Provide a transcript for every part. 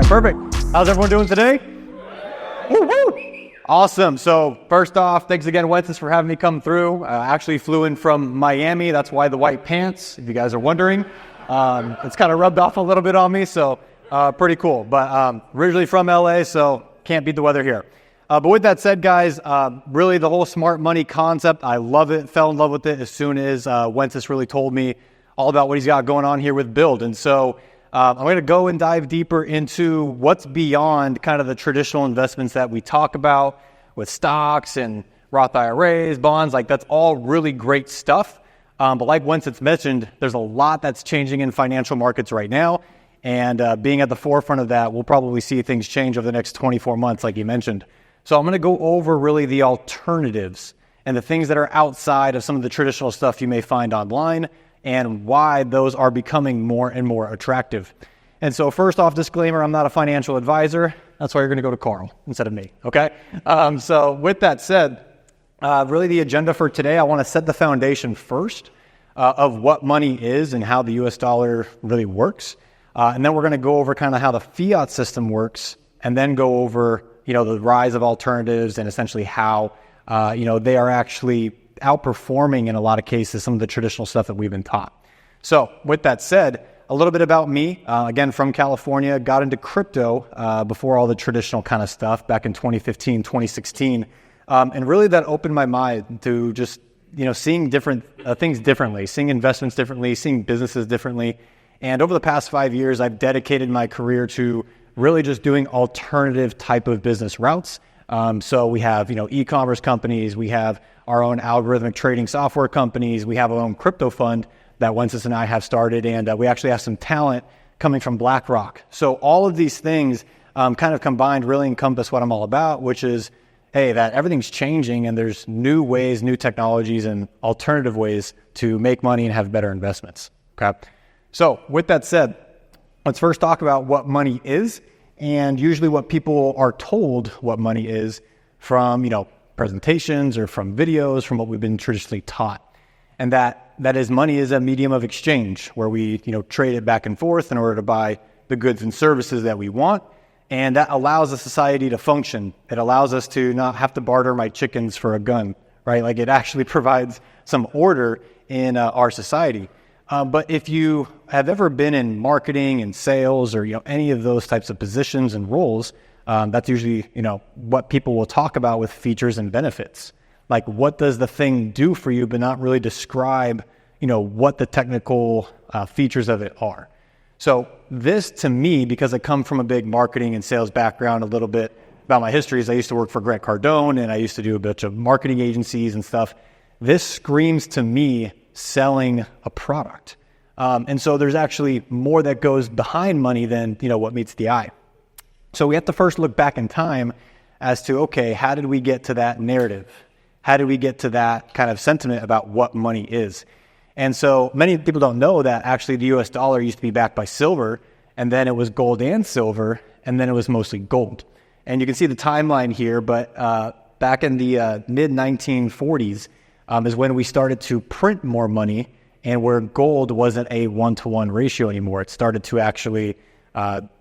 right, perfect. How's everyone doing today? Woo, woo. Awesome. So first off, thanks again, Wences, for having me come through. I actually flew in from Miami. That's why the white pants, if you guys are wondering. It's kind of rubbed off a little bit on me, so pretty cool. But originally from LA, so can't beat the weather here. But with that said, guys, really the whole smart money concept, I love it. Fell in love with it as soon as Wences really told me all about what he's got going on here with Build. And so I'm going to go and dive deeper into what's beyond kind of the traditional investments that we talk about with stocks and Roth IRAs, bonds. Like, that's all really great stuff. But like Wences mentioned, there's a lot that's changing in financial markets right now. And being at the forefront of that, we'll probably see things change over the next 24 months, like you mentioned. So I'm going to go over really the alternatives and the things that are outside of some of the traditional stuff you may find online, and why those are becoming more and more attractive. And so first off, disclaimer, I'm not a financial advisor. That's why you're going to go to Carl instead of me, okay? So with that said, really the agenda for today, I want to set the foundation first of what money is and how the US dollar really works. And then we're going to go over kind of how the fiat system works, and then go over, the rise of alternatives and essentially how, they are actually outperforming in a lot of cases some of the traditional stuff that we've been taught. So with that said, a little bit about me. Again, from California, got into crypto before all the traditional kind of stuff back in 2015, 2016. And really that opened my mind to just, seeing different things differently, seeing investments differently, seeing businesses differently. And over the past 5 years, I've dedicated my career to really just doing alternative type of business routes. So we have, e-commerce companies, we have our own algorithmic trading software companies, we have our own crypto fund that Wences and I have started, and we actually have some talent coming from BlackRock. So all of these things kind of combined really encompass what I'm all about, which is, hey, that everything's changing and there's new ways, new technologies, and alternative ways to make money and have better investments. Okay. So with that said, let's first talk about what money is, and usually what people are told what money is from, presentations or from videos, from what we've been traditionally taught. And that is, money is a medium of exchange where we, trade it back and forth in order to buy the goods and services that we want. And that allows a society to function. It allows us to not have to barter my chickens for a gun, right? Like, it actually provides some order in our society. But if you have ever been in marketing and sales, or any of those types of positions and roles, that's usually what people will talk about with features and benefits. Like, what does the thing do for you, but not really describe what the technical features of it are. So this, to me, because I come from a big marketing and sales background, a little bit about my history is I used to work for Grant Cardone, and I used to do a bunch of marketing agencies and stuff. This screams to me selling a product. And so there's actually more that goes behind money than, what meets the eye. So we have to first look back in time as to, okay, how did we get to that narrative? How did we get to that kind of sentiment about what money is? And so many people don't know that actually the US dollar used to be backed by silver, and then it was gold and silver, and then it was mostly gold. And you can see the timeline here, but back in the mid-1940s is when we started to print more money, and where gold wasn't a 1-to-1 ratio anymore. It started to actually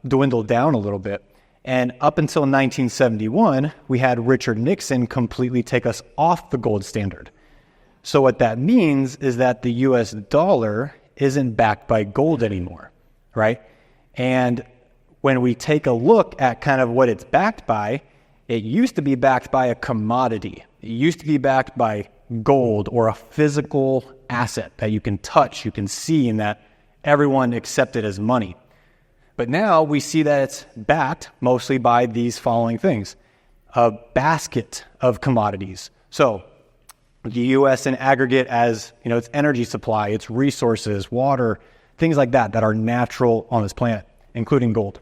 dwindle down a little bit. And up until 1971, we had Richard Nixon completely take us off the gold standard. So what that means is that the US dollar isn't backed by gold anymore, right? And when we take a look at kind of what it's backed by, it used to be backed by a commodity. It used to be backed by gold, or a physical asset that you can touch, you can see, and that everyone accepted as money. But now we see that it's backed mostly by these following things: a basket of commodities. So the U.S. in aggregate, as its energy supply, its resources, water, things like that are natural on this planet, including gold.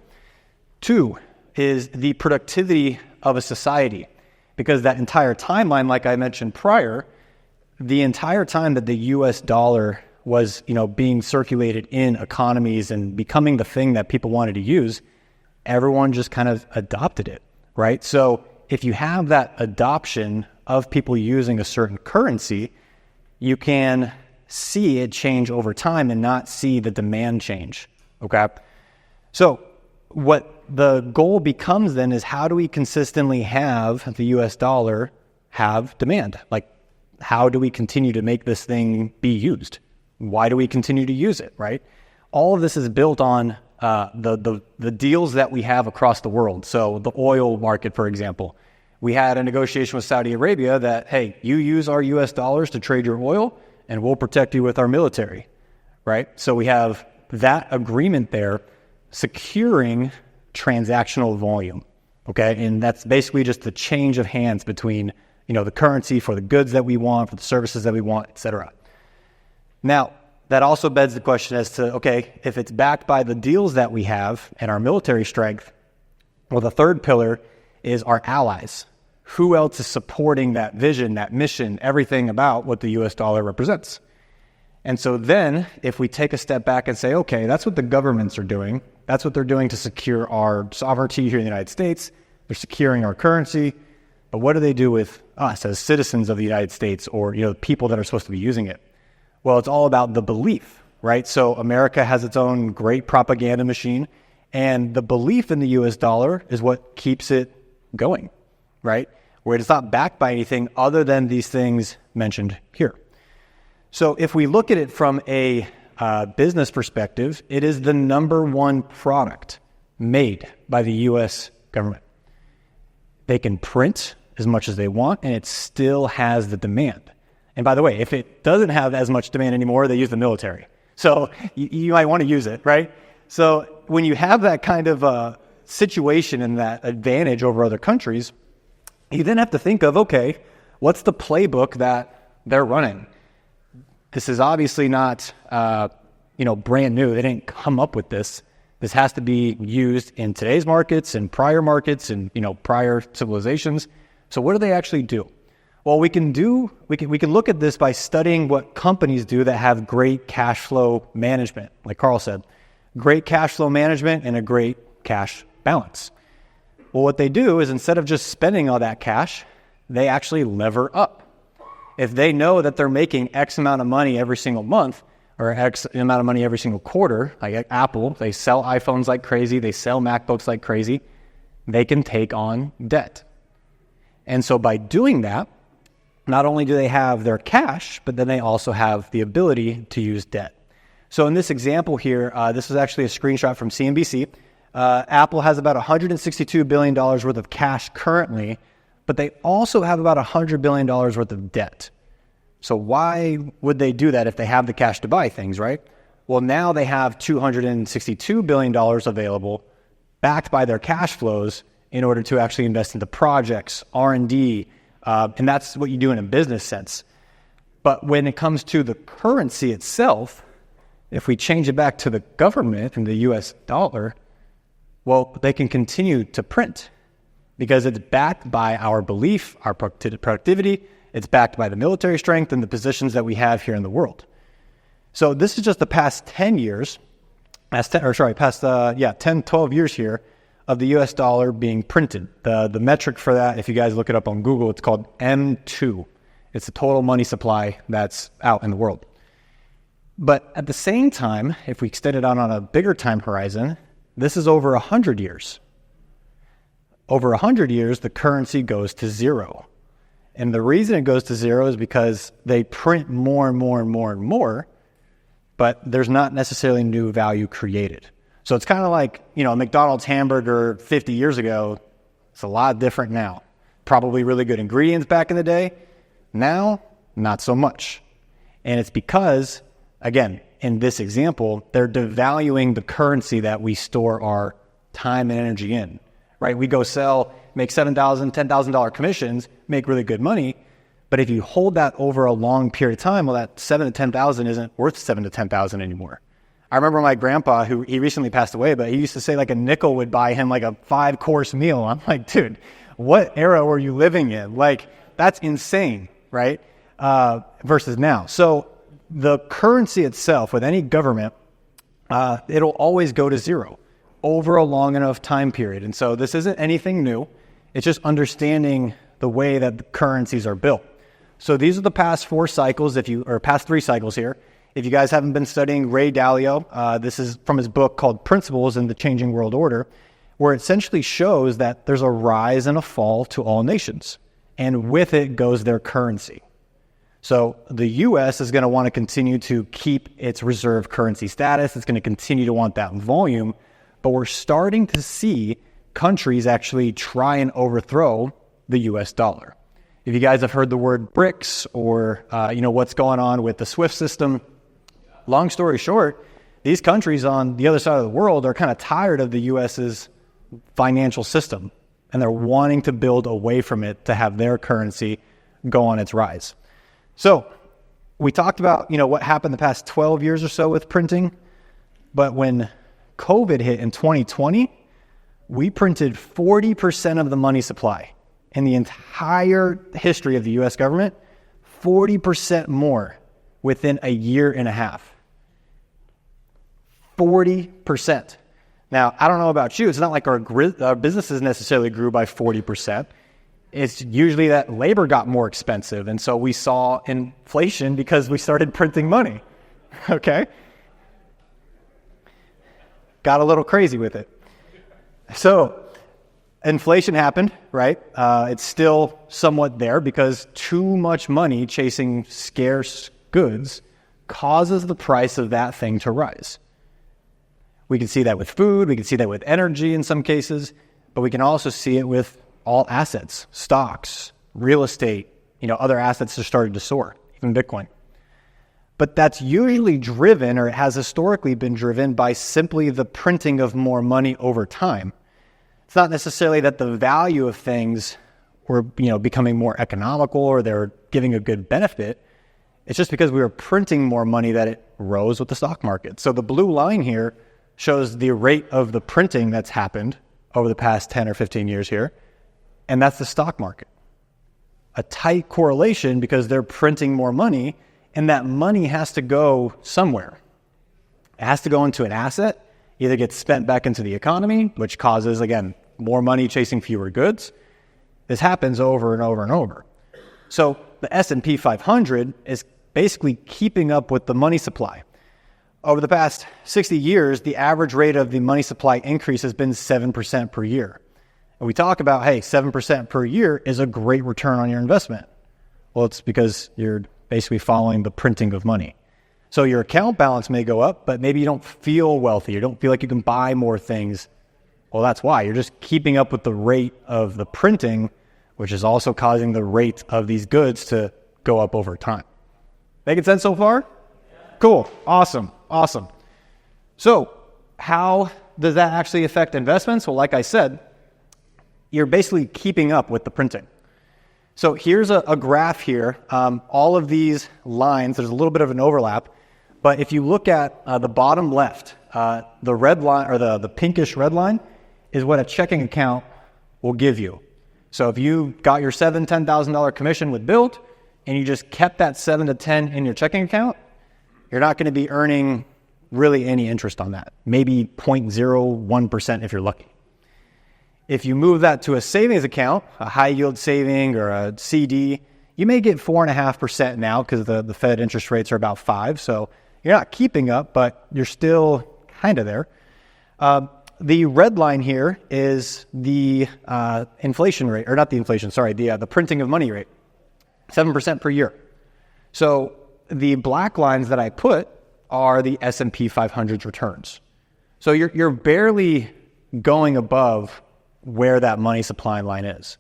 2 is the productivity of a society, because that entire timeline, like I mentioned prior, the entire time that the U.S. dollar was, being circulated in economies and becoming the thing that people wanted to use, everyone just kind of adopted it, right? So if you have that adoption of people using a certain currency, you can see it change over time and not see the demand change, okay? So what the goal becomes then is how do we consistently have the US dollar have demand? Like, how do we continue to make this thing be used? Why do we continue to use it, right? All of this is built on the deals that we have across the world. So the oil market, for example, we had a negotiation with Saudi Arabia that, hey, you use our US dollars to trade your oil and we'll protect you with our military, right? So we have that agreement there securing transactional volume, okay? And that's basically just the change of hands between, the currency for the goods that we want, for the services that we want, et cetera. Now, that also begs the question as to, okay, if it's backed by the deals that we have and our military strength, well, the third pillar is our allies. Who else is supporting that vision, that mission, everything about what the US dollar represents? And so then if we take a step back and say, okay, that's what the governments are doing. That's what they're doing to secure our sovereignty here in the United States. They're securing our currency. But what do they do with us as citizens of the United States or, the people that are supposed to be using it? Well, it's all about the belief, right? So America has its own great propaganda machine, and the belief in the US dollar is what keeps it going, right? Where it's not backed by anything other than these things mentioned here. So if we look at it from a business perspective, it is the number one product made by the US government. They can print as much as they want, and it still has the demand. And by the way, if it doesn't have as much demand anymore, they use the military. So you might want to use it, right? So when you have that kind of situation and that advantage over other countries, you then have to think of, okay, what's the playbook that they're running? This is obviously not, brand new. They didn't come up with this. This has to be used in today's markets and prior markets and, prior civilizations. So what do they actually do? Well, we can look at this by studying what companies do that have great cash flow management. Like Carl said, great cash flow management and a great cash balance. Well, what they do is instead of just spending all that cash, they actually lever up. If they know that they're making X amount of money every single month or X amount of money every single quarter, like Apple, they sell iPhones like crazy, they sell MacBooks like crazy, they can take on debt. And so by doing that, not only do they have their cash, but then they also have the ability to use debt. So in this example here, this is actually a screenshot from CNBC. Apple has about $162 billion worth of cash currently, but they also have about $100 billion worth of debt. So why would they do that if they have the cash to buy things, right? Well, now they have $262 billion available, backed by their cash flows in order to actually invest into projects, R&D, and that's what you do in a business sense. But when it comes to the currency itself, if we change it back to the government and the US dollar, well, they can continue to print because it's backed by our belief, our productivity, it's backed by the military strength and the positions that we have here in the world. So this is just the past 10 years, 10, 12 years here of the US dollar being printed. The metric for that, if you guys look it up on Google, it's called M2. It's the total money supply that's out in the world. But at the same time, if we extend it out on a bigger time horizon, this is over 100 years. Over 100 years, the currency goes to zero. And the reason it goes to zero is because they print more and more and more and more, but there's not necessarily new value created. So it's kind of like, a McDonald's hamburger 50 years ago. It's a lot different now. Probably really good ingredients back in the day. Now, not so much. And it's because, again, in this example, they're devaluing the currency that we store our time and energy in, right? We go sell, make $7,000, $10,000 commissions, make really good money. But if you hold that over a long period of time, well, that $7,000 to $10,000 isn't worth $7,000 to $10,000 anymore. I remember my grandpa, who he recently passed away, but he used to say like a nickel would buy him like a 5-course meal. I'm like, dude, what era were you living in? Like, that's insane, right? Versus now. So the currency itself with any government, it'll always go to zero over a long enough time period. And so this isn't anything new. It's just understanding the way that the currencies are built. So these are the past 4 cycles, past 3 cycles here. If you guys haven't been studying Ray Dalio, this is from his book called Principles in the Changing World Order, where it essentially shows that there's a rise and a fall to all nations, and with it goes their currency. So the U.S. is going to want to continue to keep its reserve currency status. It's going to continue to want that volume, but we're starting to see countries actually try and overthrow the U.S. dollar. If you guys have heard the word BRICS or what's going on with the SWIFT system, long story short, these countries on the other side of the world are kind of tired of the U.S.'s financial system, and they're wanting to build away from it to have their currency go on its rise. So we talked about, what happened the past 12 years or so with printing, but when COVID hit in 2020, we printed 40% of the money supply in the entire history of the U.S. government, 40% more within a year and a half. 40%. Now, I don't know about you. It's not like our businesses necessarily grew by 40%. It's usually that labor got more expensive. And so we saw inflation because we started printing money. Okay? Got a little crazy with it. So inflation happened, right? It's still somewhat there because too much money chasing scarce goods causes the price of that thing to rise. We can see that with food. We can see that with energy in some cases, but we can also see it with all assets, stocks, real estate, other assets are starting to soar, even Bitcoin. But that's usually driven, or it has historically been driven, by simply the printing of more money over time. It's not necessarily that the value of things were, becoming more economical or they're giving a good benefit. It's just because we were printing more money that it rose with the stock market. So the blue line here shows the rate of the printing that's happened over the past 10 or 15 years here, and that's the stock market. A tight correlation because they're printing more money, and that money has to go somewhere. It has to go into an asset, either get spent back into the economy, which causes, again, more money chasing fewer goods. This happens over and over and over. So the S&P 500 is basically keeping up with the money supply. Over the past 60 years, the average rate of the money supply increase has been 7% per year. And we talk about, 7% per year is a great return on your investment. Well, it's because you're basically following the printing of money. So your account balance may go up, but maybe you don't feel wealthy. You don't feel like you can buy more things. Well, that's why. You're just keeping up with the rate of the printing, which is also causing the rate of these goods to go up over time. Making sense so far? Cool. Awesome. So how does that actually affect investments? Well, like I said, you're basically keeping up with the printing. So here's a graph here. All of these lines, there's a little bit of an overlap, but if you look at the bottom left, the red line, or the pinkish red line, is what a checking account will give you. So if you got your $10,000 commission with Build, and you just kept that 7 to 10 in your checking account, you're not going to be earning really any interest on that. Maybe 0.01% if you're lucky. If you move that to a savings account, a high yield saving or a CD, you may get 4.5% now because the Fed interest rates are about 5%. So you're not keeping up, but you're still kind of there. The red line here is the inflation rate, or not the inflation, sorry, the printing of money rate, 7% per year. So the black lines that I put are the S&P 500's returns. So you're barely going above where that money supply line is.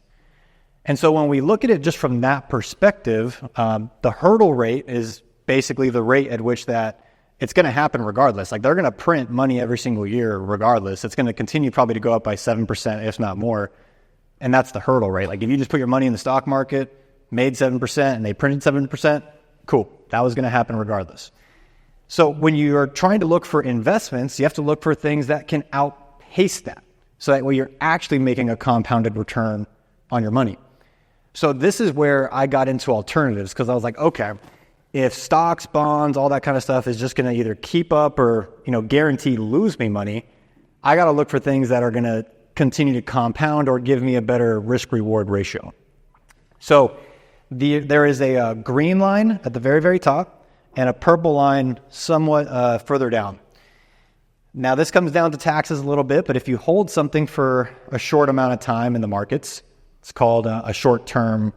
And so when we look at it just from that perspective, the hurdle rate is basically the rate at which that it's going to happen regardless. Like they're going to print money every single year regardless. It's going to continue probably to go up by 7%, if not more. And that's the hurdle rate. Like if you just put your money in the stock market, made 7%, and they printed 7%, cool. That was going to happen regardless. So when you are trying to look for investments, you have to look for things that can outpace that. So that way you're actually making a compounded return on your money. So this is where I got into alternatives because I was like, okay, if stocks, bonds, all that kind of stuff is just going to either keep up or, guarantee lose me money, I got to look for things that are going to continue to compound or give me a better risk reward ratio. So there is a green line at the very, very top and a purple line somewhat further down. Now, this comes down to taxes a little bit, but if you hold something for a short amount of time in the markets, it's called a short-term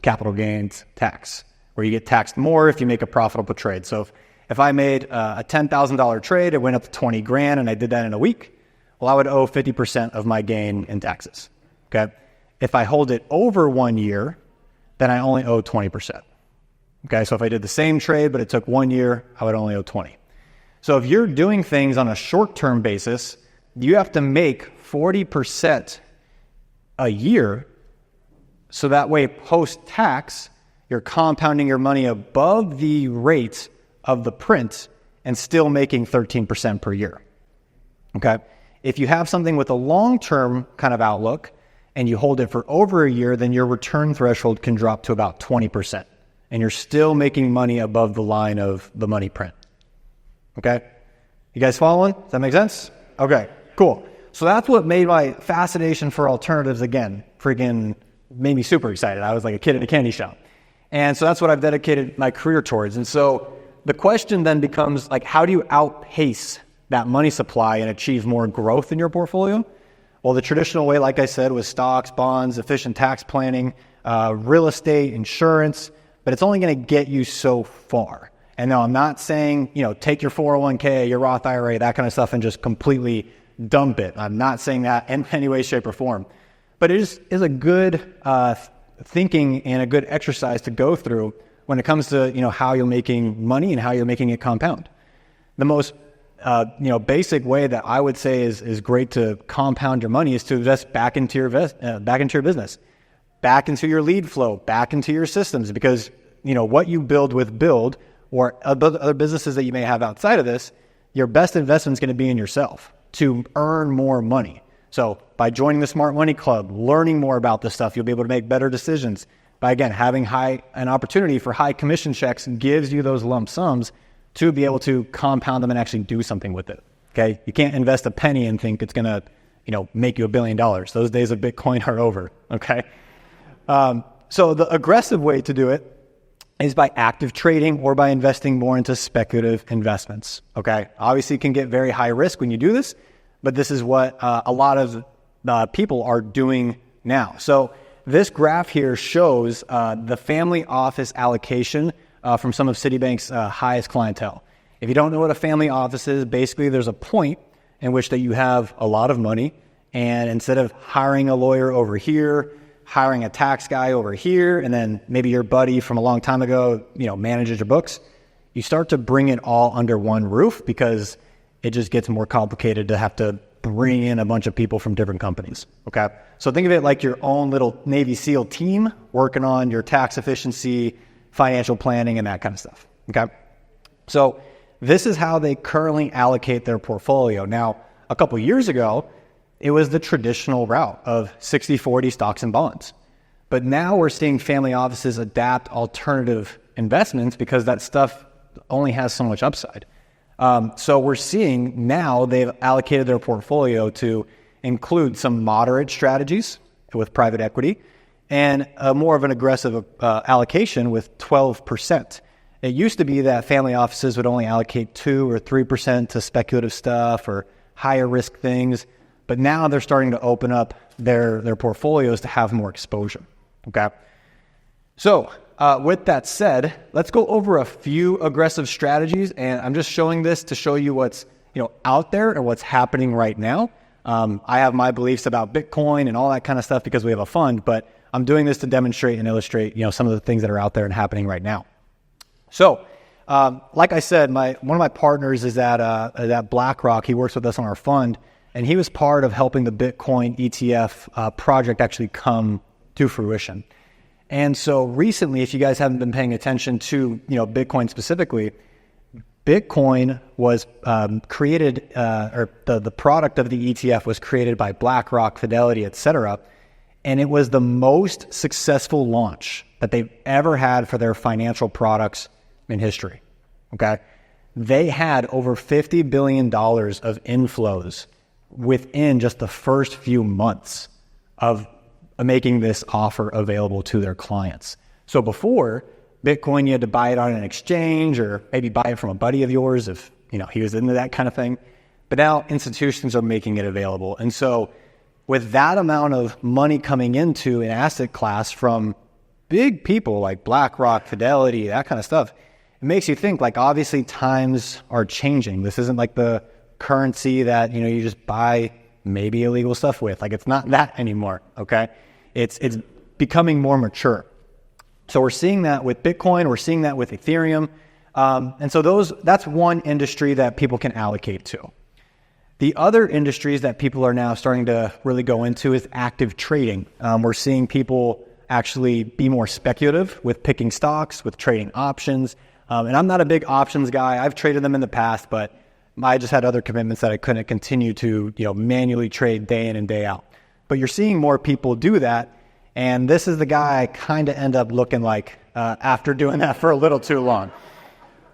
capital gains tax, where you get taxed more if you make a profitable trade. So if I made a $10,000 trade, it went up to 20 grand, and I did that in a week, well, I would owe 50% of my gain in taxes, okay? If I hold it over 1 year, then I only owe 20%, okay? So if I did the same trade, but it took 1 year, I would only owe 20. So if you're doing things on a short-term basis, you have to make 40% a year, so that way post-tax, you're compounding your money above the rate of the print and still making 13% per year, okay? If you have something with a long-term kind of outlook and you hold it for over a year, then your return threshold can drop to about 20%, and you're still making money above the line of the money print. Okay? You guys following? Does that make sense? Okay, cool. So that's what made my fascination for alternatives, again, freaking made me super excited. I was like a kid at a candy shop. And so that's what I've dedicated my career towards. And so the question then becomes, like, how do you outpace that money supply and achieve more growth in your portfolio? Well, the traditional way, like I said, was stocks, bonds, efficient tax planning, real estate, insurance, but it's only going to get you so far. And no, I'm not saying, take your 401k, your Roth IRA, that kind of stuff, and just completely dump it. I'm not saying that in any way, shape, or form. But it is a good thinking and a good exercise to go through when it comes to, how you're making money and how you're making it compound. The most, basic way that I would say is great to compound your money is to invest back into your business, back into your lead flow, back into your systems, because, what you build with Build or other businesses that you may have outside of this, your best investment is going to be in yourself to earn more money. So by joining the Smart Money Club, learning more about this stuff, you'll be able to make better decisions. By, again, having an opportunity for high commission checks gives you those lump sums to be able to compound them and actually do something with it, okay? You can't invest a penny and think it's going to, make you $1 billion. Those days of Bitcoin are over, okay? So the aggressive way to do it is by active trading or by investing more into speculative investments, okay? Obviously, it can get very high risk when you do this, but this is what a lot of people are doing now. So this graph here shows the family office allocation from some of Citibank's highest clientele. If you don't know what a family office is, basically there's a point in which that you have a lot of money, and instead of hiring a lawyer over here, hiring a tax guy over here, and then maybe your buddy from a long time ago, manages your books, you start to bring it all under one roof because it just gets more complicated to have to bring in a bunch of people from different companies, okay? So think of it like your own little Navy SEAL team working on your tax efficiency, financial planning, and that kind of stuff, okay? So this is how they currently allocate their portfolio. Now, a couple years ago, it was the traditional route of 60-40 stocks and bonds. But now we're seeing family offices adapt alternative investments because that stuff only has so much upside. So we're seeing now they've allocated their portfolio to include some moderate strategies with private equity and more of an aggressive allocation with 12%. It used to be that family offices would only allocate 2 or 3% to speculative stuff or higher risk things, but now they're starting to open up their portfolios to have more exposure, okay? So with that said, let's go over a few aggressive strategies, and I'm just showing this to show you what's out there and what's happening right now. I have my beliefs about Bitcoin and all that kind of stuff because we have a fund, but I'm doing this to demonstrate and illustrate some of the things that are out there and happening right now. So like I said, one of my partners is at BlackRock. He works with us on our fund, and he was part of helping the Bitcoin ETF project actually come to fruition. And so recently, if you guys haven't been paying attention to Bitcoin specifically, Bitcoin was created, or the product of the ETF was created by BlackRock, Fidelity, etc. And it was the most successful launch that they've ever had for their financial products in history. Okay, they had over $50 billion of inflows within just the first few months of making this offer available to their clients. So before Bitcoin, you had to buy it on an exchange or maybe buy it from a buddy of yours if he was into that kind of thing. but now institutions are making it available. And so with that amount of money coming into an asset class from big people like BlackRock, Fidelity, that kind of stuff, it makes you think, like, obviously times are changing. This isn't like the currency that, you just buy maybe illegal stuff with. Like, it's not that anymore, okay? It's becoming more mature. So we're seeing that with Bitcoin, we're seeing that with Ethereum. And so that's one industry that people can allocate to. The other industries that people are now starting to really go into is active trading. We're seeing people actually be more speculative with picking stocks, with trading options. And I'm not a big options guy. I've traded them in the past, but I just had other commitments that I couldn't continue to, manually trade day in and day out. But you're seeing more people do that. And this is the guy I kind of end up looking like after doing that for a little too long.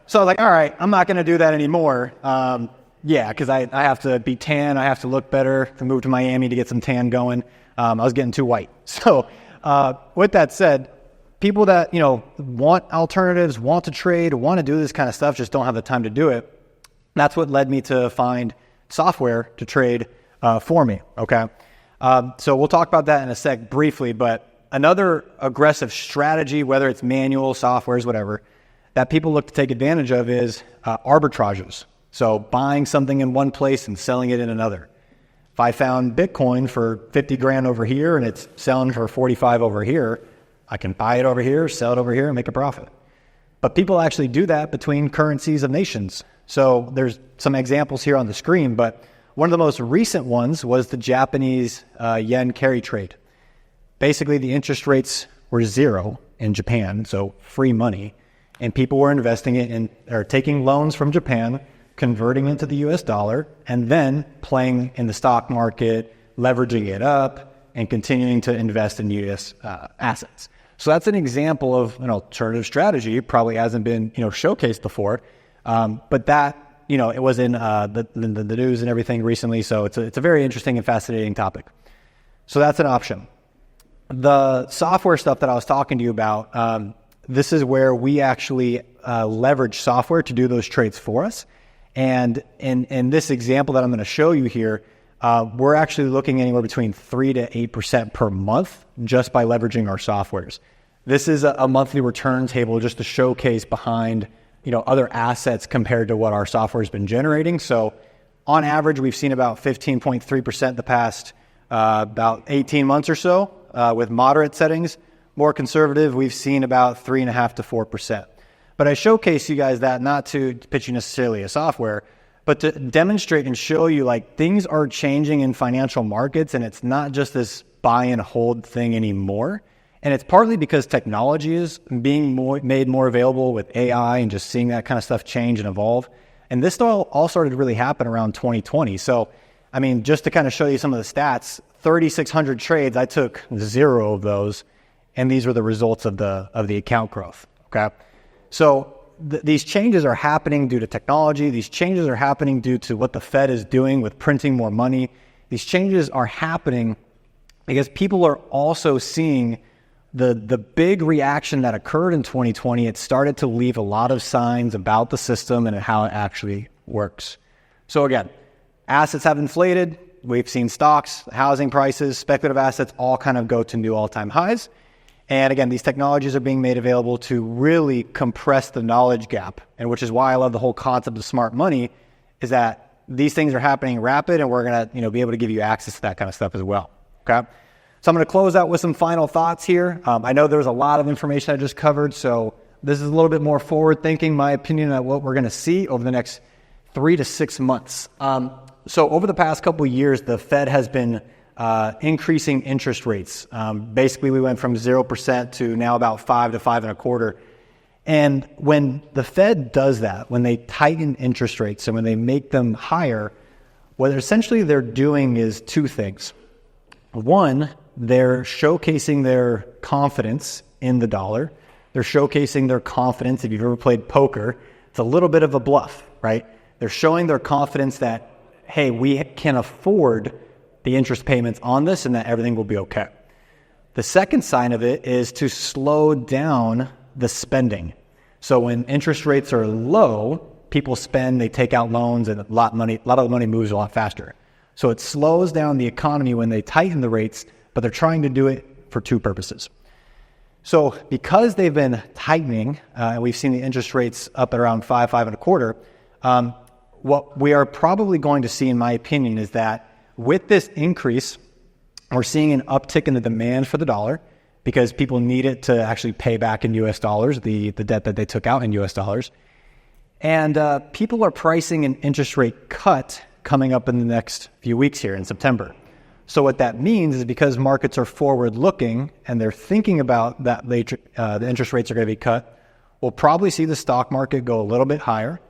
So I was like, all right, I'm not going to do that anymore. Because I have to be tan. I have to look better, to move to Miami to get some tan going. I was getting too white. So with that said, people that, want alternatives, want to trade, want to do this kind of stuff, just don't have the time to do it. That's what led me to find software to trade for me, okay? So we'll talk about that in a sec briefly, but another aggressive strategy, whether it's manual, softwares, whatever, that people look to take advantage of is arbitrages. So buying something in one place and selling it in another. If I found Bitcoin for 50 grand over here and it's selling for 45 over here, I can buy it over here, sell it over here, and make a profit. But people actually do that between currencies of nations. So there's some examples here on the screen, but one of the most recent ones was the Japanese yen carry trade. Basically, the interest rates were zero in Japan, so free money, and people were investing it or taking loans from Japan, converting it to the US dollar, and then playing in the stock market, leveraging it up, and continuing to invest in US assets. So that's an example of an alternative strategy. It probably hasn't been, showcased before, but that, it was in the news and everything recently. So it's a very interesting and fascinating topic. So that's an option. The software stuff that I was talking to you about, this is where we actually leverage software to do those trades for us. And in this example that I'm going to show you here, we're actually looking anywhere between 3 to 8% per month just by leveraging our softwares. This is a monthly return table just to showcase behind, other assets compared to what our software has been generating. So on average, we've seen about 15.3% the past about 18 months or so with moderate settings. More conservative, we've seen about 3.5 to 4%. But I showcase you guys that not to pitch you necessarily a software, but to demonstrate and show you like things are changing in financial markets, and it's not just this buy and hold thing anymore. And it's partly because technology is being made more available with AI and just seeing that kind of stuff change and evolve. And this all started to really happen around 2020. So, just to kind of show you some of the stats, 3,600 trades, I took 0 of those, and these were the results of the account growth, okay? So these changes are happening due to technology. These changes are happening due to what the Fed is doing with printing more money. These changes are happening because people are also seeing the big reaction that occurred in 2020. It started to leave a lot of signs about the system and how it actually works. So again, assets have inflated. We've seen stocks, housing prices, speculative assets all kind of go to new all-time highs. And again, these technologies are being made available to really compress the knowledge gap. And which is why I love the whole concept of smart money, is that these things are happening rapid, and we're going to be able to give you access to that kind of stuff as well. Okay. So I'm going to close out with some final thoughts here. I know there's a lot of information I just covered, so this is a little bit more forward thinking, my opinion on what we're going to see over the next 3 to 6 months. So over the past couple of years, the Fed has been increasing interest rates. Basically, we went from 0% to now about 5 to 5.25%. And when the Fed does that, when they tighten interest rates and when they make them higher, what essentially they're doing is 2 things. One, they're showcasing their confidence in the dollar. They're showcasing their confidence. If you've ever played poker, it's a little bit of a bluff, right? They're showing their confidence that, hey, we can afford the interest payments on this and that everything will be okay. The second sign of it is to slow down the spending. So when interest rates are low, people spend, they take out loans, and a lot of the money moves a lot faster. So it slows down the economy when they tighten the rates, but they're trying to do it for two purposes. So because they've been tightening, and we've seen the interest rates up at around 5.25, what we are probably going to see, in my opinion, is that with this increase, we're seeing an uptick in the demand for the dollar because people need it to actually pay back in US dollars, the debt that they took out in US dollars. And people are pricing an interest rate cut coming up in the next few weeks here in September. So what that means is because markets are forward-looking and they're thinking about that the interest rates are going to be cut, we'll probably see the stock market go a little bit higher.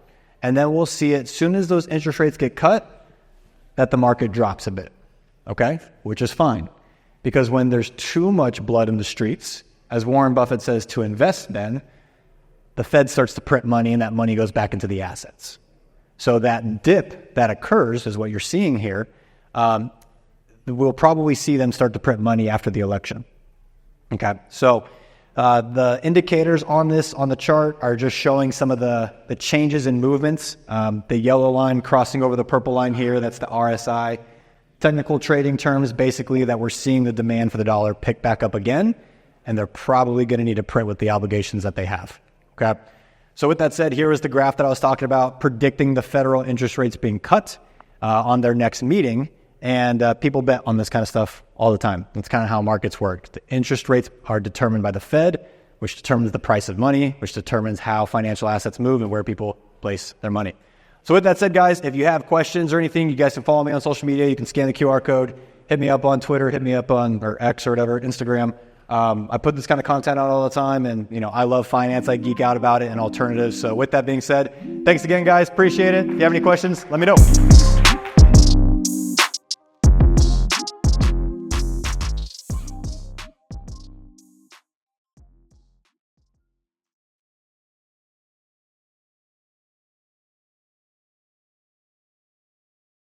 And then we'll see it, as soon as those interest rates get cut, that the market drops a bit, okay? Which is fine. Because when there's too much blood in the streets, as Warren Buffett says to invest then, the Fed starts to print money and that money goes back into the assets. So that dip that occurs is what you're seeing here. We'll probably see them start to print money after the election. Okay, so the indicators on the chart are just showing some of the changes in movements. The yellow line crossing over the purple line here, that's the RSI. Technical trading terms, basically that we're seeing the demand for the dollar pick back up again, and they're probably going to need to print with the obligations that they have. Okay, so with that said, here is the graph that I was talking about, predicting the federal interest rates being cut on their next meeting. And people bet on this kind of stuff all the time. That's kind of how markets work. The interest rates are determined by the Fed, which determines the price of money, which determines how financial assets move and where people place their money. So with that said, guys, if you have questions or anything, you guys can follow me on social media. You can scan the QR code, hit me up on Twitter, hit me up on or X or whatever, Instagram. I put this kind of content out all the time, and I love finance. I geek out about it and alternatives. So with that being said, thanks again, guys. Appreciate it. If you have any questions, let me know.